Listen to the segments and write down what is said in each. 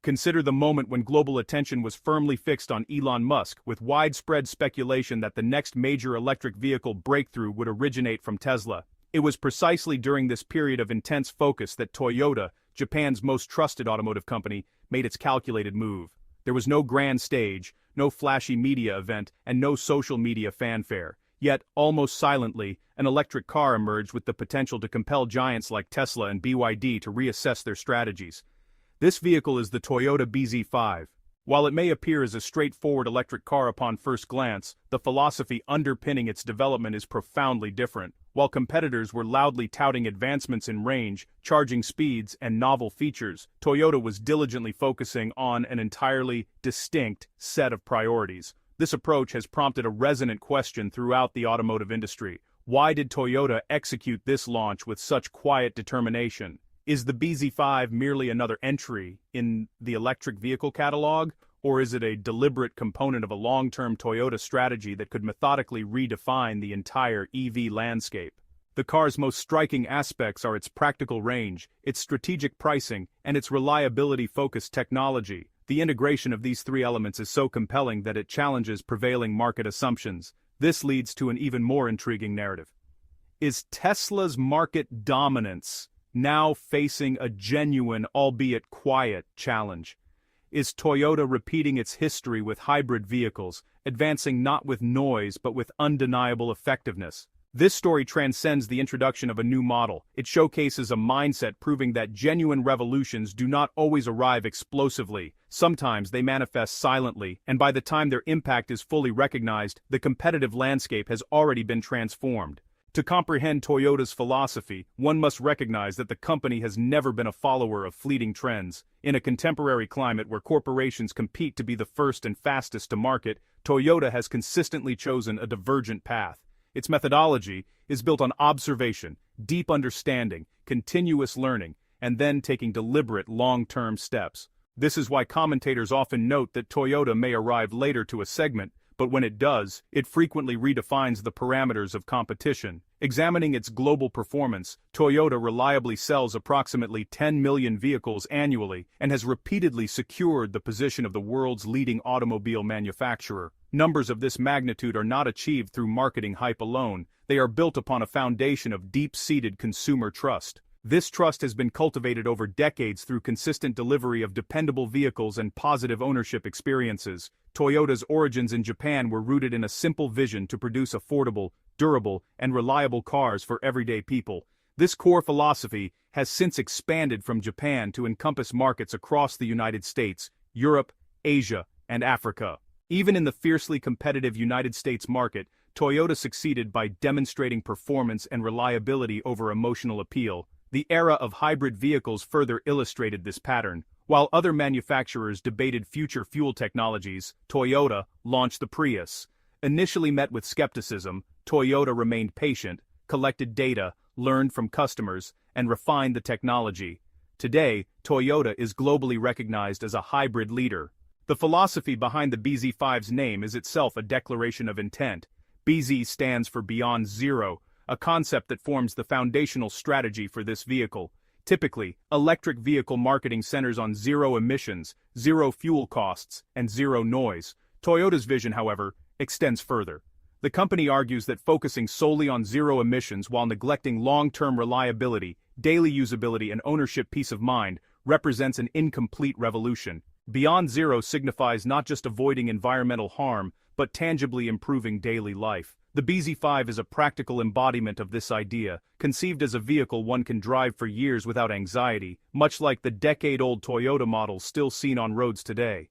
Consider the moment when global attention was firmly fixed on Elon Musk, with widespread speculation that the next major electric vehicle breakthrough would originate from Tesla. It was precisely during this period of intense focus that Toyota, Japan's most trusted automotive company, made its calculated move. There was no grand stage, no flashy media event, and no social media fanfare. Yet, almost silently, an electric car emerged with the potential to compel giants like Tesla and BYD to reassess their strategies. This vehicle is the Toyota bZ5. While it may appear as a straightforward electric car upon first glance, the philosophy underpinning its development is profoundly different. While competitors were loudly touting advancements in range, charging speeds, and novel features, Toyota was diligently focusing on an entirely distinct set of priorities. This approach has prompted a resonant question throughout the automotive industry. Why did Toyota execute this launch with such quiet determination? Is the bZ5 merely another entry in the electric vehicle catalog, or is it a deliberate component of a long-term Toyota strategy that could methodically redefine the entire EV landscape? The car's most striking aspects are its practical range, its strategic pricing, and its reliability-focused technology. The integration of these three elements is so compelling that it challenges prevailing market assumptions. This leads to an even more intriguing narrative. Is Tesla's market dominance now facing a genuine, albeit quiet, challenge? Is Toyota repeating its history with hybrid vehicles, advancing not with noise but with undeniable effectiveness? This story transcends the introduction of a new model. It showcases a mindset proving that genuine revolutions do not always arrive explosively. Sometimes they manifest silently, and by the time their impact is fully recognized, the competitive landscape has already been transformed. To comprehend Toyota's philosophy, one must recognize that the company has never been a follower of fleeting trends. In a contemporary climate where corporations compete to be the first and fastest to market, Toyota has consistently chosen a divergent path. Its methodology is built on observation, deep understanding, continuous learning, and then taking deliberate long-term steps. This is why commentators often note that Toyota may arrive later to a segment, but when it does, it frequently redefines the parameters of competition. Examining its global performance, Toyota reliably sells approximately 10 million vehicles annually and has repeatedly secured the position of the world's leading automobile manufacturer. Numbers of this magnitude are not achieved through marketing hype alone. They are built upon a foundation of deep-seated consumer trust. This trust has been cultivated over decades through consistent delivery of dependable vehicles and positive ownership experiences. Toyota's origins in Japan were rooted in a simple vision to produce affordable, durable, and reliable cars for everyday people. This core philosophy has since expanded from Japan to encompass markets across the United States, Europe, Asia, and Africa. Even in the fiercely competitive United States market, Toyota succeeded by demonstrating performance and reliability over emotional appeal. The era of hybrid vehicles further illustrated this pattern. While other manufacturers debated future fuel technologies, Toyota launched the Prius. Initially met with skepticism, Toyota remained patient, collected data, learned from customers, and refined the technology. Today, Toyota is globally recognized as a hybrid leader. The philosophy behind the bZ5's name is itself a declaration of intent. BZ stands for Beyond Zero, a concept that forms the foundational strategy for this vehicle. Typically, electric vehicle marketing centers on zero emissions, zero fuel costs, and zero noise. Toyota's vision, however, extends further. The company argues that focusing solely on zero emissions while neglecting long-term reliability, daily usability, and ownership peace of mind represents an incomplete revolution. Beyond Zero signifies not just avoiding environmental harm, but tangibly improving daily life. The bZ5 is a practical embodiment of this idea, conceived as a vehicle one can drive for years without anxiety, much like the decade-old Toyota models still seen on roads today.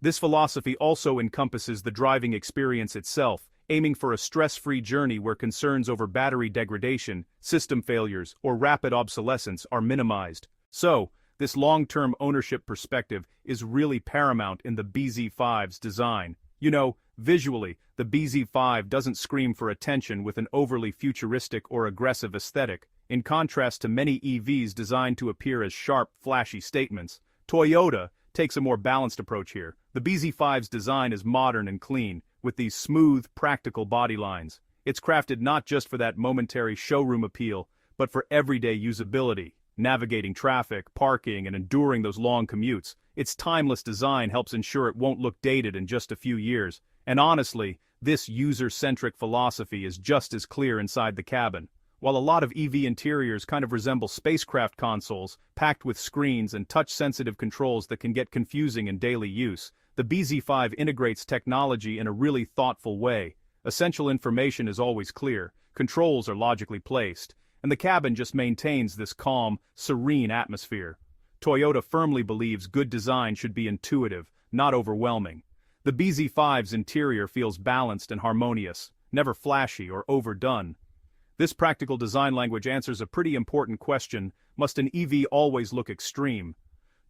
This philosophy also encompasses the driving experience itself, aiming for a stress-free journey where concerns over battery degradation, system failures, or rapid obsolescence are minimized. So, this long-term ownership perspective is really paramount in the bZ5's design. You know, visually, the bZ5 doesn't scream for attention with an overly futuristic or aggressive aesthetic. In contrast to many EVs designed to appear as sharp, flashy statements, Toyota takes a more balanced approach here. The bZ5's design is modern and clean, with these smooth, practical body lines. It's crafted not just for that momentary showroom appeal, but for everyday usability. navigating traffic, parking, and enduring those long commutes. Its timeless design helps ensure it won't look dated in just a few years. And honestly, this user-centric philosophy is just as clear inside the cabin. While a lot of EV interiors kind of resemble spacecraft consoles, packed with screens and touch-sensitive controls that can get confusing in daily use, the BZ5 integrates technology in a really thoughtful way. Essential information is always clear, controls are logically placed, and the cabin just maintains this calm, serene atmosphere. Toyota firmly believes good design should be intuitive, not overwhelming. The BZ5's interior feels balanced and harmonious, never flashy or overdone. This practical design language answers a pretty important question: must an EV always look extreme?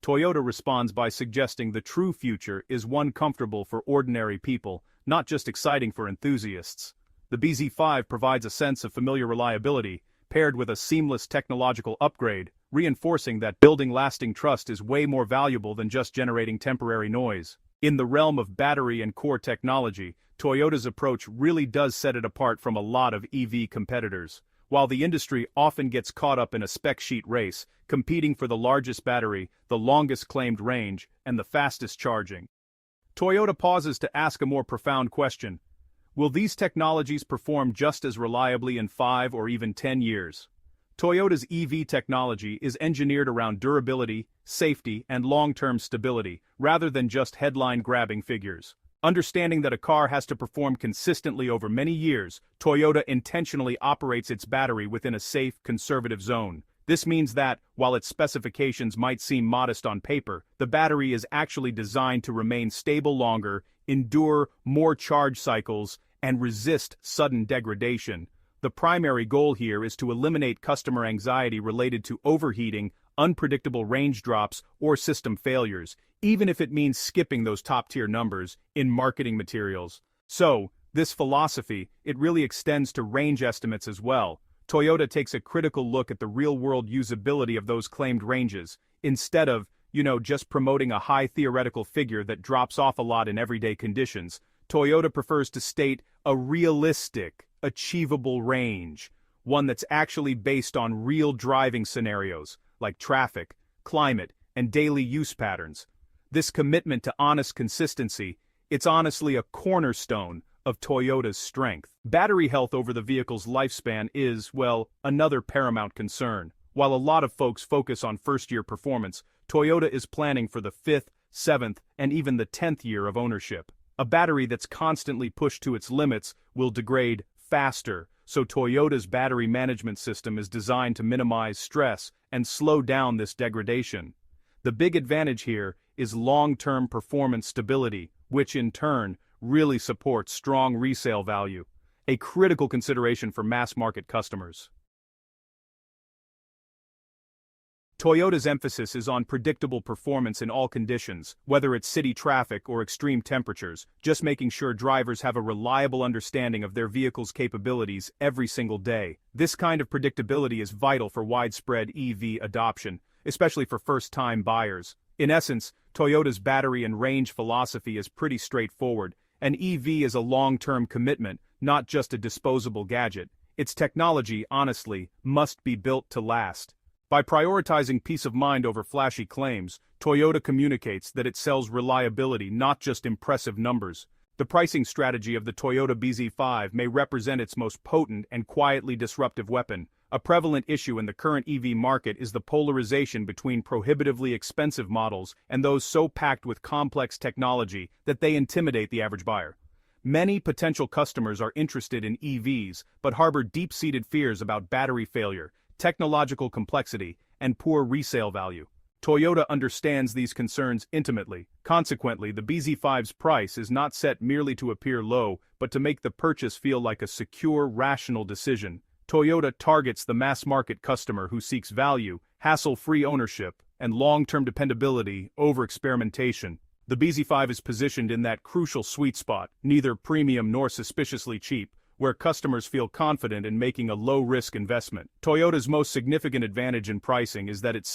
Toyota responds by suggesting the true future is one comfortable for ordinary people, not just exciting for enthusiasts. The BZ5 provides a sense of familiar reliability, paired with a seamless technological upgrade, reinforcing that building lasting trust is way more valuable than just generating temporary noise. In the realm of battery and core technology, Toyota's approach really does set it apart from a lot of EV competitors. While the industry often gets caught up in a spec sheet race, competing for the largest battery, the longest claimed range, and the fastest charging, Toyota pauses to ask a more profound question: will these technologies perform just as reliably in 5 or even 10 years? Toyota's EV technology is engineered around durability, safety, and long-term stability, rather than just headline-grabbing figures. Understanding that a car has to perform consistently over many years, Toyota intentionally operates its battery within a safe, conservative zone. This means that, while its specifications might seem modest on paper, the battery is actually designed to remain stable longer, endure more charge cycles, and resist sudden degradation. The primary goal here is to eliminate customer anxiety related to overheating, unpredictable range drops, or system failures, even if it means skipping those top-tier numbers in marketing materials. So, this philosophy, it really extends to range estimates as well. Toyota takes a critical look at the real-world usability of those claimed ranges, instead of, just promoting a high theoretical figure that drops off a lot in everyday conditions. Toyota prefers to state a realistic, achievable range, one that's actually based on real driving scenarios, like traffic, climate, and daily use patterns. This commitment to honest consistency, it's honestly a cornerstone of Toyota's strength. Battery health over the vehicle's lifespan is, well, another paramount concern. While a lot of folks focus on first-year performance, Toyota is planning for the 5th, 7th, and even the 10th year of ownership. A battery that's constantly pushed to its limits will degrade faster, so Toyota's battery management system is designed to minimize stress and slow down this degradation. The big advantage here is long-term performance stability, which in turn really supports strong resale value, a critical consideration for mass-market customers. Toyota's emphasis is on predictable performance in all conditions, whether it's city traffic or extreme temperatures, just making sure drivers have a reliable understanding of their vehicle's capabilities every single day. This kind of predictability is vital for widespread EV adoption, especially for first-time buyers. In essence, Toyota's battery and range philosophy is pretty straightforward. An EV is a long-term commitment, not just a disposable gadget. Its technology, honestly, must be built to last. By prioritizing peace of mind over flashy claims, Toyota communicates that it sells reliability, not just impressive numbers. The pricing strategy of the Toyota BZ5 may represent its most potent and quietly disruptive weapon. A prevalent issue in the current EV market is the polarization between prohibitively expensive models and those so packed with complex technology that they intimidate the average buyer. Many potential customers are interested in EVs but harbor deep-seated fears about battery failure, technological complexity, and poor resale value. Toyota understands these concerns intimately. Consequently, the BZ5's price is not set merely to appear low, but to make the purchase feel like a secure, rational decision. Toyota targets the mass-market customer who seeks value, hassle-free ownership, and long-term dependability over experimentation. The BZ5 is positioned in that crucial sweet spot, neither premium nor suspiciously cheap, where customers feel confident in making a low-risk investment. Toyota's most significant advantage in pricing is that its